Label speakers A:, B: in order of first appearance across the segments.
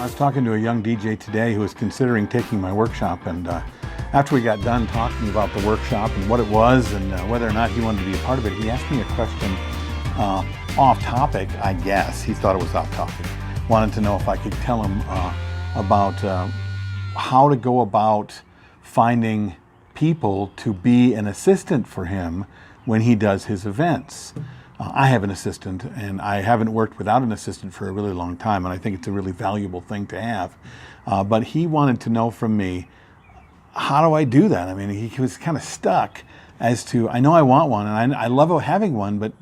A: I was talking to a young DJ today who was considering taking my workshop, and after we got done talking about the workshop and what it was and whether or not he wanted to be a part of it, he asked me a question off topic, I guess. He thought it was off topic. Wanted to know if I could tell him about how to go about finding people to be an assistant for him when he does his events. I have an assistant, and I haven't worked without an assistant for a really long time, and I think it's a really valuable thing to have. But he wanted to know from me, how do I do that? I mean, he was kind of stuck as to, I know I want one, and I love having one, but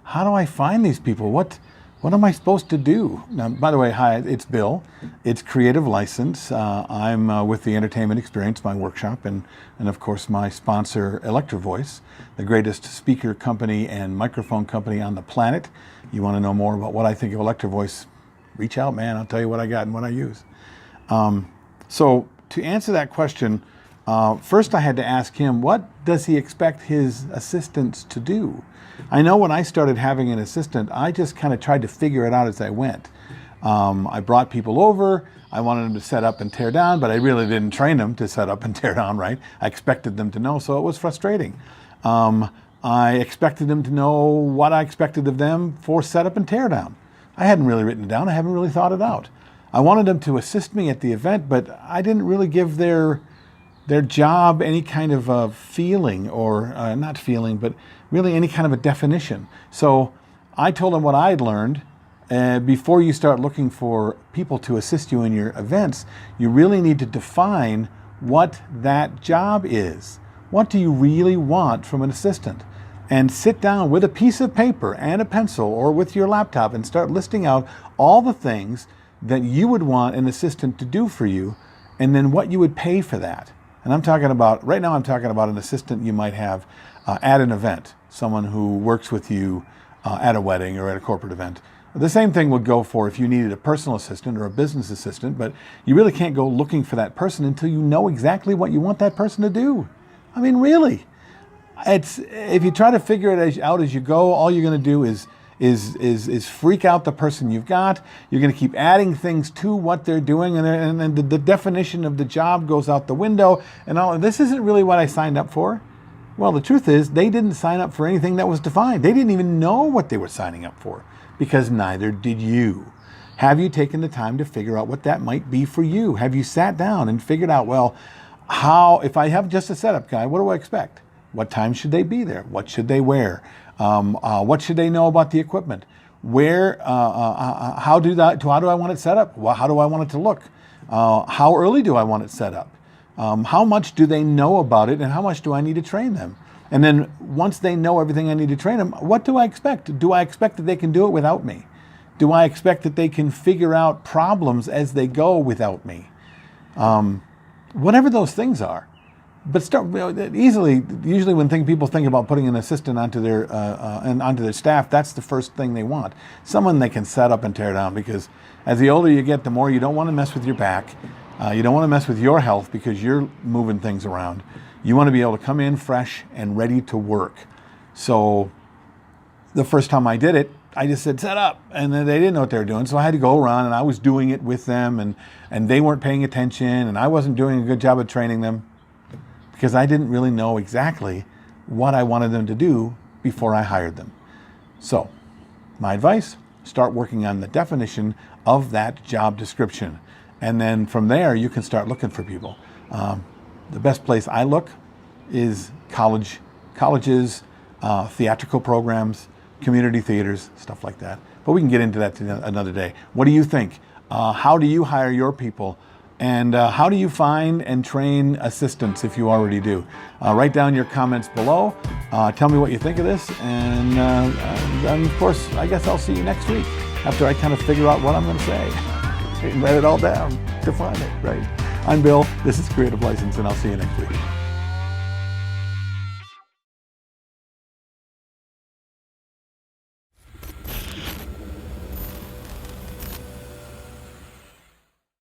A: how do I find these people? What am I supposed to do? Now, by the way, hi, it's Bill. It's Creative License. I'm with the Entertainment Experience, my workshop, and of course my sponsor, Voice, the greatest speaker company and microphone company on the planet. You want to know more about what I think of Voice? Reach out, man. I'll tell you what I got and what I use. So to answer that question, first I had to ask him, what does he expect his assistants to do? I know when I started having an assistant, I just kind of tried to figure it out as I went. I brought people over. I wanted them to set up and tear down, but I really didn't train them to set up and tear down, right? I expected them to know, so it was frustrating. I expected them to know what I expected of them for setup and tear down. I hadn't really written it down. I haven't really thought it out. I wanted them to assist me at the event, but I didn't really give their job any kind of feeling, or not feeling, but really any kind of a definition. So I told them what I'd learned. Before you start looking for people to assist you in your events, you really need to define what that job is. What do you really want from an assistant? And sit down with a piece of paper and a pencil or with your laptop and start listing out all the things that you would want an assistant to do for you, and then what you would pay for that. And I'm talking about, right now I'm talking about an assistant you might have at an event, someone who works with you at a wedding or at a corporate event. The same thing would go for if you needed a personal assistant or a business assistant, but you really can't go looking for that person until you know exactly what you want that person to do. I mean, really. If you try to figure it out as you go, all you're going to do is freak out the person you've got. You're going to keep adding things to what they're doing, and the definition of the job goes out the window. And all this isn't really what I signed up for. Well, the truth is, they didn't sign up for anything that was defined. They didn't even know what they were signing up for, because neither did you. Have you taken the time to figure out what that might be for you? Have you sat down and figured out, well, if I have just a setup guy, what do I expect? What time should they be there? What should they wear? What should they know about the equipment? How do I want it set up? Well, how do I want it to look? How early do I want it set up? How much do they know about it, and how much do I need to train them? And then once they know everything I need to train them, what do I expect? Do I expect that they can do it without me? Do I expect that they can figure out problems as they go without me? Whatever those things are. But usually when people think about putting an assistant onto their staff, that's the first thing they want. Someone they can set up and tear down, because as the older you get, the more you don't want to mess with your back. You don't want to mess with your health because you're moving things around. You want to be able to come in fresh and ready to work. So the first time I did it, I just said, set up. And then they didn't know what they were doing. So I had to go around, and I was doing it with them, and they weren't paying attention, and I wasn't doing a good job of training them, because I didn't really know exactly what I wanted them to do before I hired them. So my advice, start working on the definition of that job description. And then from there, you can start looking for people. The best place I look is colleges, theatrical programs, community theaters, stuff like that. But we can get into that another day. What do you think? How do you hire your people? And how do you find and train assistants if you already do? Write down your comments below. Tell me what you think of this. And of course, I guess I'll see you next week after I kind of figure out what I'm going to say. Write it all down, define it, right? I'm Bill. This is Creative License, and I'll see you next week.